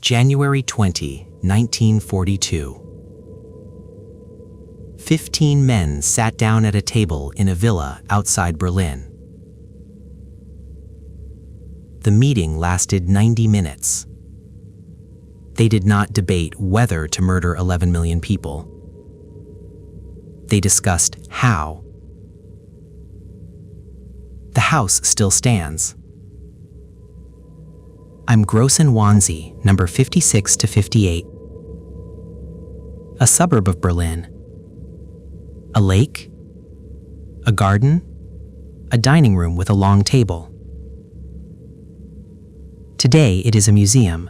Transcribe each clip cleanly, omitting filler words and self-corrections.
January 20, 1942. 15 men sat down at a table in a villa outside Berlin. The meeting lasted 90 minutes. They did not debate whether to murder 11 million people. They discussed how. The house still stands. I'm Grossen Wannsee, number 56 to 58. A suburb of Berlin. A lake, a garden, a dining room with a long table. Today it is a museum.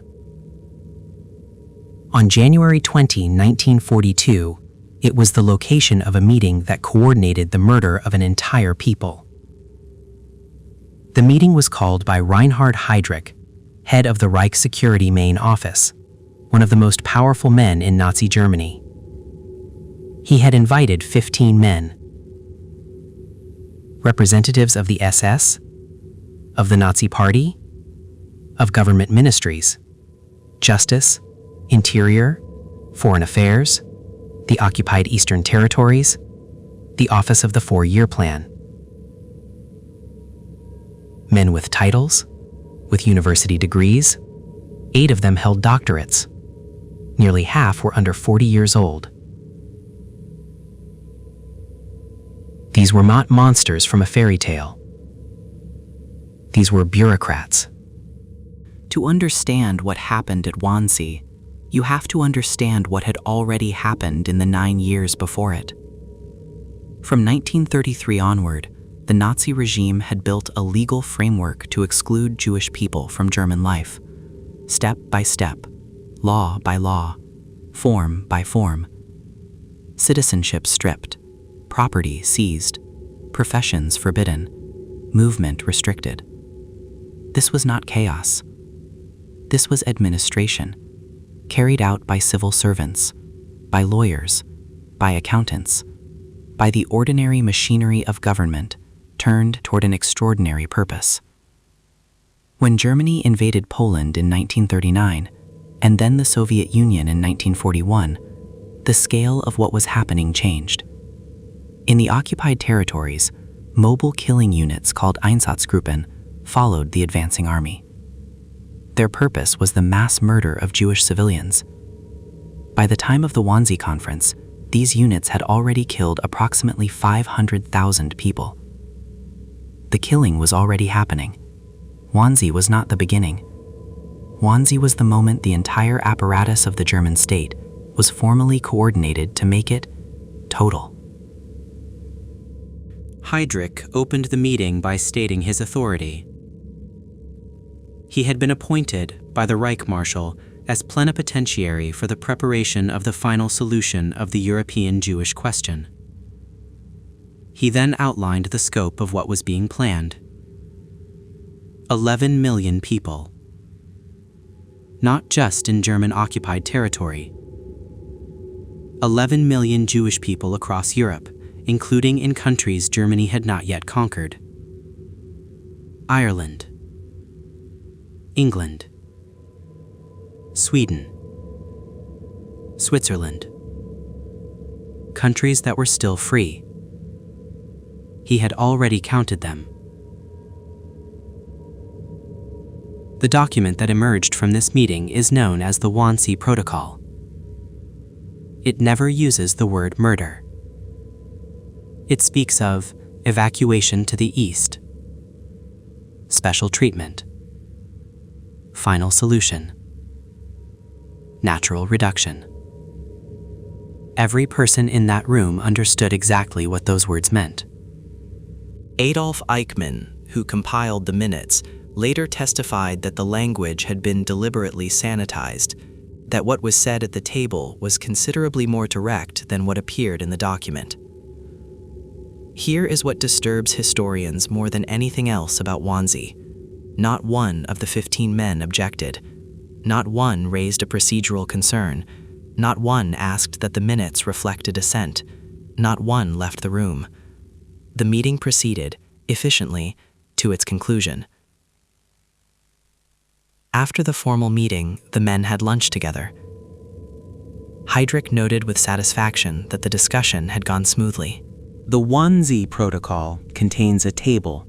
On January 20, 1942, it was the location of a meeting that coordinated the murder of an entire people. The meeting was called by Reinhard Heydrich, head of the Reich Security Main Office, one of the most powerful men in Nazi Germany. He had invited 15 men, representatives of the SS, of the Nazi Party, of government ministries, Justice, Interior, Foreign Affairs, the Occupied Eastern Territories, the Office of the Four-Year Plan. Men with titles, with university degrees, 8 of them held doctorates. Nearly half were under 40 years old. These were not monsters from a fairy tale. These were bureaucrats. To understand what happened at Wannsee, you have to understand what had already happened in the 9 years before it. From 1933 onward, the Nazi regime had built a legal framework to exclude Jewish people from German life, step by step, law by law, form by form. Citizenship stripped, property seized, professions forbidden, movement restricted. This was not chaos. This was administration, carried out by civil servants, by lawyers, by accountants, by the ordinary machinery of government turned toward an extraordinary purpose. When Germany invaded Poland in 1939, and then the Soviet Union in 1941, the scale of what was happening changed. In the occupied territories, mobile killing units called Einsatzgruppen followed the advancing army. Their purpose was the mass murder of Jewish civilians. By the time of the Wannsee Conference, these units had already killed approximately 500,000 people. The killing was already happening. Wannsee was not the beginning. Wannsee was the moment the entire apparatus of the German state was formally coordinated to make it total. Heydrich opened the meeting by stating his authority. He had been appointed by the Reich Marshal as plenipotentiary for the preparation of the final solution of the European Jewish question. He then outlined the scope of what was being planned. 11 million people. Not just in German-occupied territory. 11 million Jewish people across Europe, including in countries Germany had not yet conquered. Ireland, England, Sweden, Switzerland. Countries that were still free. He had already counted them. The document that emerged from this meeting is known as the Wannsee Protocol. It never uses the word murder. It speaks of evacuation to the east, special treatment, final solution, natural reduction. Every person in that room understood exactly what those words meant. Adolf Eichmann, who compiled the minutes, later testified that the language had been deliberately sanitized, that what was said at the table was considerably more direct than what appeared in the document. Here is what disturbs historians more than anything else about Wannsee. Not one of the 15 men objected. Not one raised a procedural concern. Not one asked that the minutes reflect a dissent. Not one left the room. The meeting proceeded, efficiently, to its conclusion. After the formal meeting, the men had lunch together. Heydrich noted with satisfaction that the discussion had gone smoothly. The Wannsee Protocol contains a table.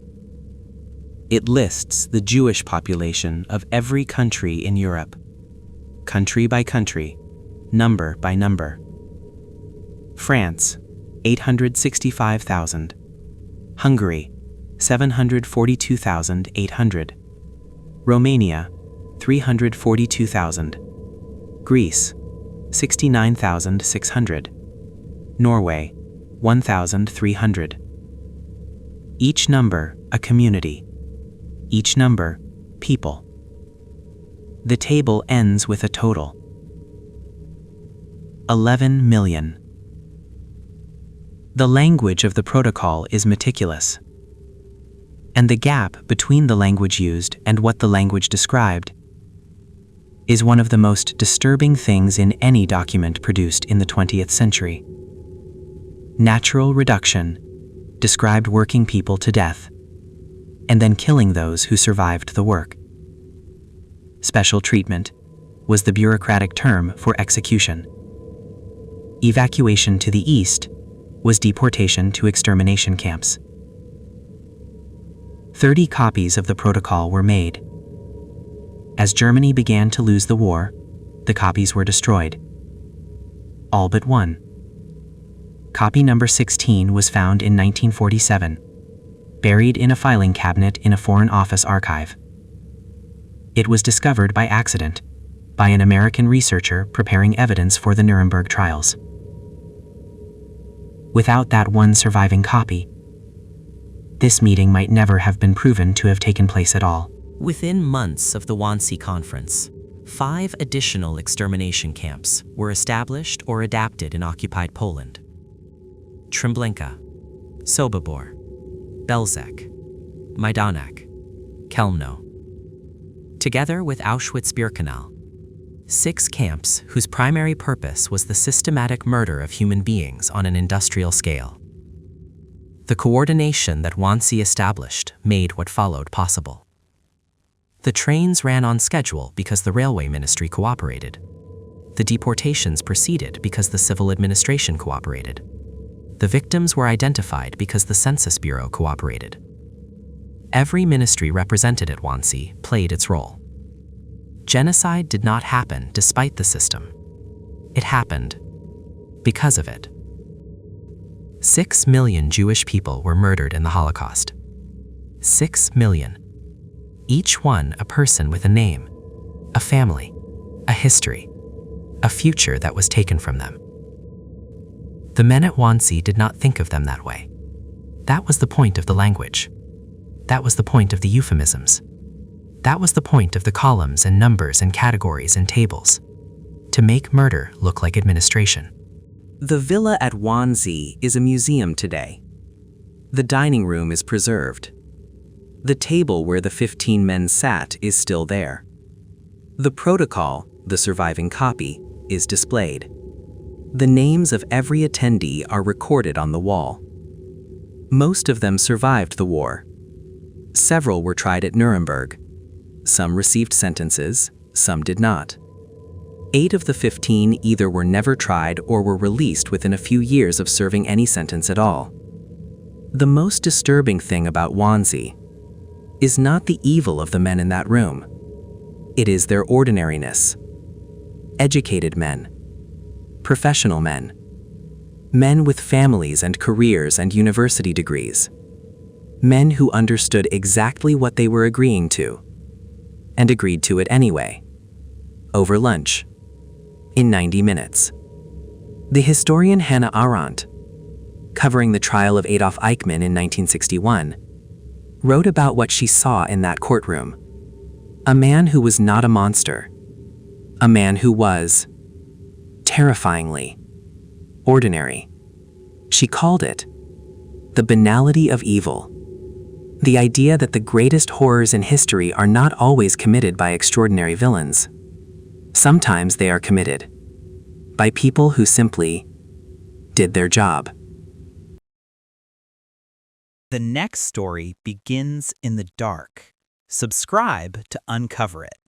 It lists the Jewish population of every country in Europe, country by country, number by number. France, 865,000. Hungary, 742,800. Romania, 342,000. Greece, 69,600. Norway, 1,300. Each number, a community. Each number, people. The table ends with a total. 11 million. The language of the protocol is meticulous, and the gap between the language used and what the language described is one of the most disturbing things in any document produced in the 20th century. Natural reduction described working people to death, and then killing those who survived the work. Special treatment was the bureaucratic term for execution. Evacuation to the east was deportation to extermination camps. 30 copies of the protocol were made. As Germany began to lose the war, the copies were destroyed. All but one. Copy number 16 was found in 1947, buried in a filing cabinet in a Foreign Office archive. It was discovered by accident by an American researcher preparing evidence for the Nuremberg trials. Without that one surviving copy, this meeting might never have been proven to have taken place at all. Within months of the Wannsee Conference, 5 additional extermination camps were established or adapted in occupied Poland. Treblinka, Sobibor, Belzec, Majdanek, Chełmno. Together with Auschwitz-Birkenau, 6 camps whose primary purpose was the systematic murder of human beings on an industrial scale. The coordination that Wannsee established made what followed possible. The trains ran on schedule because the railway ministry cooperated. The deportations proceeded because the civil administration cooperated. The victims were identified because the Census Bureau cooperated. Every ministry represented at Wannsee played its role. Genocide did not happen despite the system. It happened because of it. 6 million Jewish people were murdered in the Holocaust. 6 million. Each one a person with a name, a family, a history, a future that was taken from them. The men at Wannsee did not think of them that way. That was the point of the language. That was the point of the euphemisms. That was the point of the columns and numbers and categories and tables. To make murder look like administration. The villa at Wannsee is a museum today. The dining room is preserved. The table where the 15 men sat is still there. The protocol, the surviving copy, is displayed. The names of every attendee are recorded on the wall. Most of them survived the war. Several were tried at Nuremberg. Some received sentences, some did not. 8 of the 15 either were never tried or were released within a few years of serving any sentence at all. The most disturbing thing about Wannsee is not the evil of the men in that room. It is their ordinariness. Educated men, professional men, men with families and careers and university degrees, men who understood exactly what they were agreeing to, and agreed to it anyway, over lunch, in 90 minutes. The historian Hannah Arendt, covering the trial of Adolf Eichmann in 1961, wrote about what she saw in that courtroom. A man who was not a monster. A man who was, terrifyingly, ordinary. She called it the banality of evil. The idea that the greatest horrors in history are not always committed by extraordinary villains. Sometimes they are committed by people who simply did their job. The next story begins in the dark. Subscribe to uncover it.